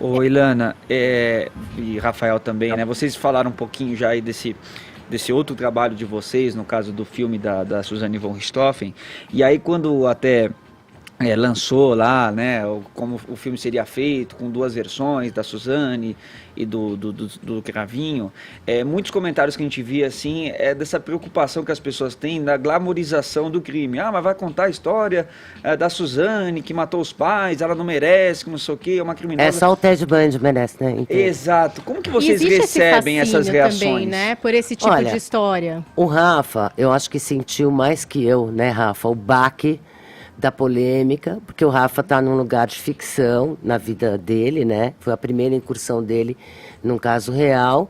Ô, Ilana, e Rafael também, né? Vocês falaram um pouquinho já aí desse outro trabalho de vocês, no caso do filme da Suzanne von Richthofen, e aí quando até lançou lá, né, como o filme seria feito, com duas versões, da Suzanne e do Cravinho, muitos comentários que a gente via, assim, dessa preocupação que as pessoas têm da glamorização do crime. Ah, mas vai contar a história da Suzanne, que matou os pais, ela não merece, que não sei o quê, é uma criminosa. É só o Ted Bundy merece, né? Entendo. Exato. Como que vocês E existe recebem esse essas fascínio reações? também, né? Por esse tipo Olha, de história. O Rafa, eu acho que sentiu mais que eu, né, Rafa, o baque da polêmica, porque o Rafa está num lugar de ficção na vida dele, né? Foi a primeira incursão dele num caso real.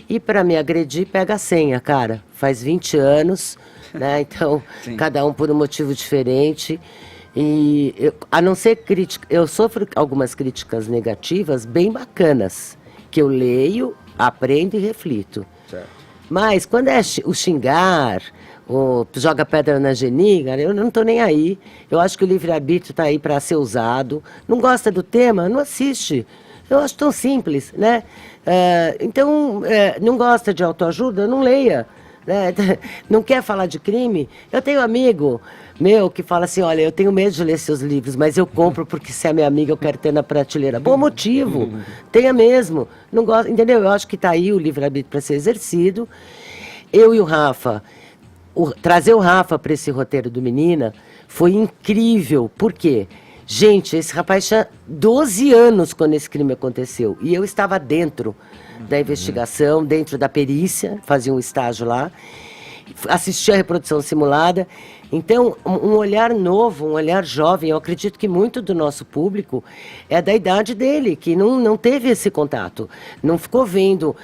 E para me agredir, pega a senha, cara. Faz 20 anos, né? Então, cada um por um motivo diferente. E a não ser crítica, eu sofro algumas críticas negativas bem bacanas, que eu leio, aprendo e reflito. Certo. Mas quando é o xingar, o joga pedra na Geni, cara, eu não tô nem aí. Eu acho que o livre-arbítrio tá aí para ser usado. Não gosta do tema? Não assiste. Eu acho tão simples, né? Então, não gosta de autoajuda? Não leia. Né? Não quer falar de crime? Eu tenho um amigo meu que fala assim, olha, eu tenho medo de ler seus livros, mas eu compro porque se é minha amiga eu quero ter na prateleira. Bom motivo, tenha mesmo. Não gosta, entendeu? Eu acho que está aí o livre-arbítrio para ser exercido. Eu e o Rafa, trazer o Rafa para esse roteiro do Menina foi incrível. Por quê? Gente, esse rapaz tinha 12 anos quando esse crime aconteceu. E eu estava dentro da investigação, dentro da perícia, fazia um estágio lá, assistia a reprodução simulada. Então, um olhar novo, um olhar jovem, eu acredito que muito do nosso público é da idade dele, que não teve esse contato. Não ficou vendo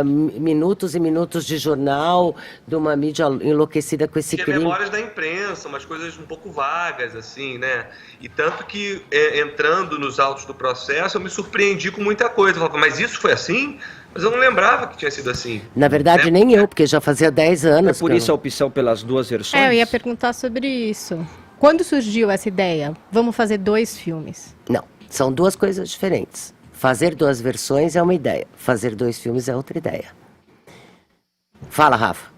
minutos e minutos de jornal, de uma mídia enlouquecida com esse crime. Memórias da imprensa, umas coisas um pouco vagas, assim, né? E tanto que, entrando nos autos do processo, eu me surpreendi com muita coisa. Eu falava, mas isso foi assim? Mas eu não lembrava que tinha sido assim. Na verdade, nem eu, porque já fazia 10 anos. É por isso a opção pelas duas versões? Eu ia perguntar sobre isso. Quando surgiu essa ideia? Vamos fazer 2 filmes. Não, são duas coisas diferentes. Fazer 2 versões é uma ideia. Fazer 2 filmes é outra ideia. Fala, Rafa.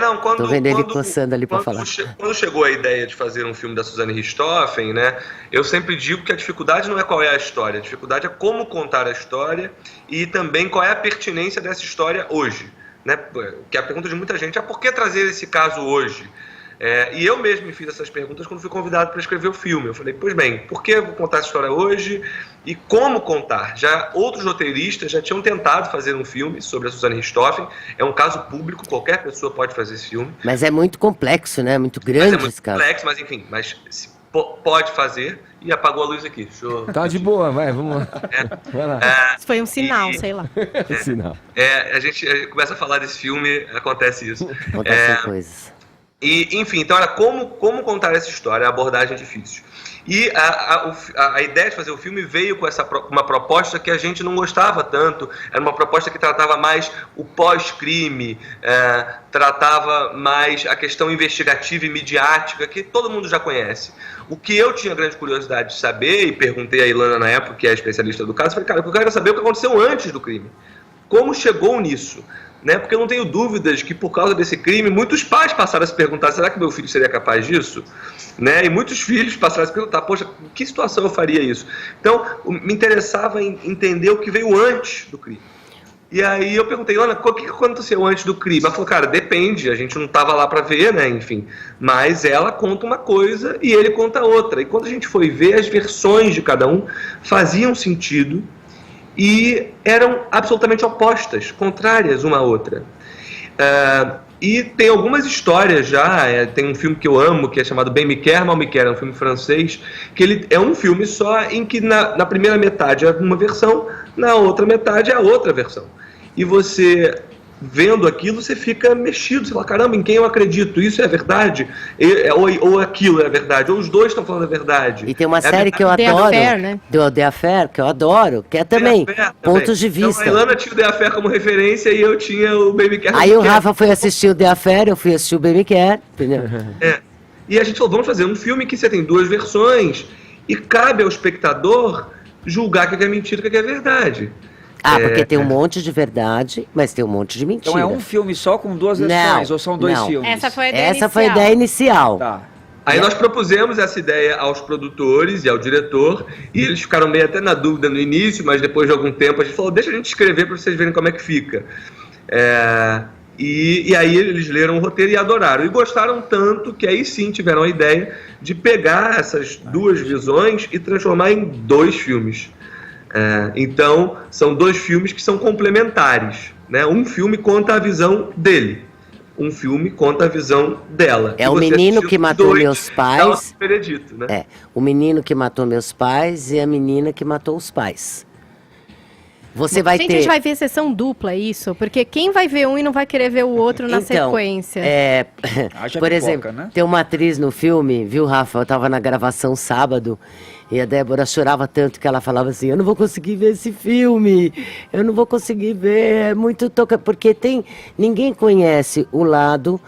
Não, quando... Tô vendo ele coçando ali para falar. Quando chegou a ideia de fazer um filme da Suzanne Richthofen, né, eu sempre digo que a dificuldade não é qual é a história, a dificuldade é como contar a história e também qual é a pertinência dessa história hoje. Né? Que é a pergunta de muita gente, por que trazer esse caso hoje? E eu mesmo me fiz essas perguntas quando fui convidado para escrever o filme. Eu falei, pois bem, por que eu vou contar essa história hoje e como contar? Outros roteiristas já tinham tentado fazer um filme sobre a Suzanne Richthofen. É um caso público, qualquer pessoa pode fazer esse filme. Mas é muito complexo, né? Muito grande esse caso. Complexo, mas enfim, pode fazer. E apagou a luz aqui. Tá de boa, vamos lá. Vai lá. Foi um sinal, sei lá. Sinal. A gente começa a falar desse filme, acontece isso. Acontecem coisas. E, enfim, então era como contar essa história, a abordagem difícil. E a ideia de fazer o filme veio com uma proposta que a gente não gostava tanto. Era uma proposta que tratava mais o pós-crime, tratava mais a questão investigativa e midiática, que todo mundo já conhece. O que eu tinha grande curiosidade de saber, e perguntei a Ilana na época, que é a especialista do caso, falei, cara, eu quero saber o que aconteceu antes do crime. Como chegou nisso? Né? Porque eu não tenho dúvidas que por causa desse crime, muitos pais passaram a se perguntar, será que meu filho seria capaz disso? Né? E muitos filhos passaram a se perguntar, poxa, em que situação eu faria isso? Então, me interessava em entender o que veio antes do crime. E aí eu perguntei, Ana, o que aconteceu antes do crime? Ela falou, cara, depende, a gente não estava lá para ver, né, enfim. Mas ela conta uma coisa e ele conta outra. E quando a gente foi ver, as versões de cada um faziam sentido e eram absolutamente opostas, contrárias uma à outra. E tem algumas histórias já, tem um filme que eu amo, que é chamado Bem Me Quer, Mal Me Quer, é um filme francês, que ele é um filme só em que na primeira metade é uma versão, na outra metade é a outra versão. E você, vendo aquilo, você fica mexido, você fala, caramba, em quem eu acredito? Isso é verdade? Ou aquilo é verdade? Ou os dois estão falando a verdade? E tem uma série que eu adoro, The Affair, né? The Affair, que eu adoro, que é também pontos de vista. Então, a Ilana tinha o The Affair como referência e eu tinha o Baby Care. Aí o Rafa foi assistir o The Affair, eu fui assistir o Baby Care, entendeu? E a gente falou, vamos fazer um filme que você tem 2 versões e cabe ao espectador julgar o que é mentira e o que é verdade. Porque tem um monte de verdade, mas tem um monte de mentira. Então é um filme só com duas versões, ou são dois não. filmes? Essa foi a ideia Essa inicial. foi a ideia inicial. Tá. Aí nós propusemos essa ideia aos produtores e ao diretor, e eles ficaram meio até na dúvida no início, mas depois de algum tempo a gente falou, deixa a gente escrever para vocês verem como é que fica. E aí eles leram o roteiro e adoraram. E gostaram tanto que aí sim tiveram a ideia de pegar essas duas visões e transformar em 2 filmes. Então, são 2 filmes que são complementares, né? Um filme conta a visão dele, um filme conta a visão dela. É o menino que matou meus pais. Veredito, né? O menino que matou meus pais e a menina que matou os pais. Você vai Gente, ter... a gente vai ver sessão dupla, isso? Porque quem vai ver um e não vai querer ver o outro na sequência? Haja Por pipoca, exemplo, né? tem uma atriz no filme, viu, Rafa? Eu tava na gravação sábado e a Débora chorava tanto que ela falava assim, eu não vou conseguir ver esse filme, eu não vou conseguir ver, é muito toca... Porque ninguém conhece o lado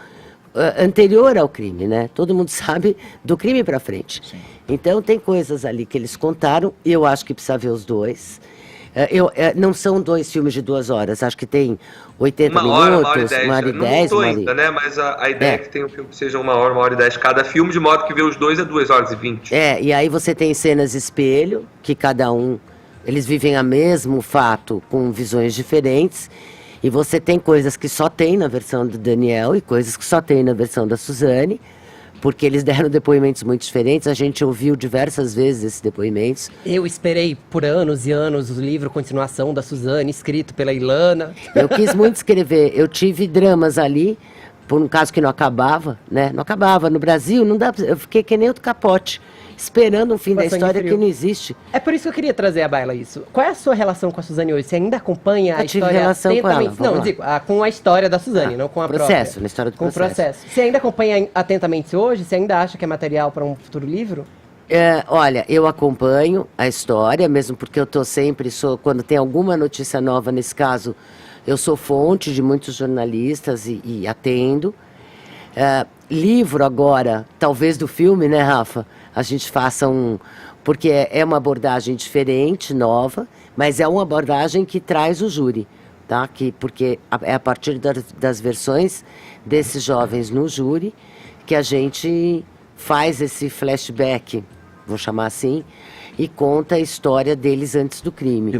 anterior ao crime, né? Todo mundo sabe do crime pra frente. Sim. Então tem coisas ali que eles contaram e eu acho que precisa ver os 2. Não são 2 filmes de 2 horas, acho que tem 80 minutos, 1 hora e 10. Não ainda, né? Mas a ideia é que tem um filme que seja 1 hora, 1 hora e 10 cada filme, de modo que ver os 2 é 2 horas e 20. E aí você tem cenas espelho, que cada um, eles vivem o mesmo fato com visões diferentes, e você tem coisas que só tem na versão do Daniel e coisas que só tem na versão da Suzane, porque eles deram depoimentos muito diferentes, a gente ouviu diversas vezes esses depoimentos. Eu esperei por anos e anos o livro Continuação da Suzane, escrito pela Ilana. Eu quis muito escrever, eu tive dramas ali, por um caso que não acabava, né? Não acabava. No Brasil, não dá, eu fiquei que nem outro capote, esperando um fim da Sangue história frio. que não existe. É por isso que eu queria trazer à baila isso. Qual é a sua relação com a Suzane hoje? Você ainda acompanha a Eu tive história relação com ela, atentamente? vamos Não, lá. digo, com a história da Suzane, não com a processo, própria. na história do Com o processo. Você ainda acompanha atentamente hoje? Você ainda acha que é material para um futuro livro? Olha, eu acompanho a história, mesmo porque eu tô sempre, quando tem alguma notícia nova, nesse caso, eu sou fonte de muitos jornalistas e atendo. Livro agora, talvez do filme, né, Rafa? A gente faça porque é uma abordagem diferente, nova, mas é uma abordagem que traz o júri, tá? Porque é a partir das versões desses jovens no júri que a gente faz esse flashback, vou chamar assim, e conta a história deles antes do crime.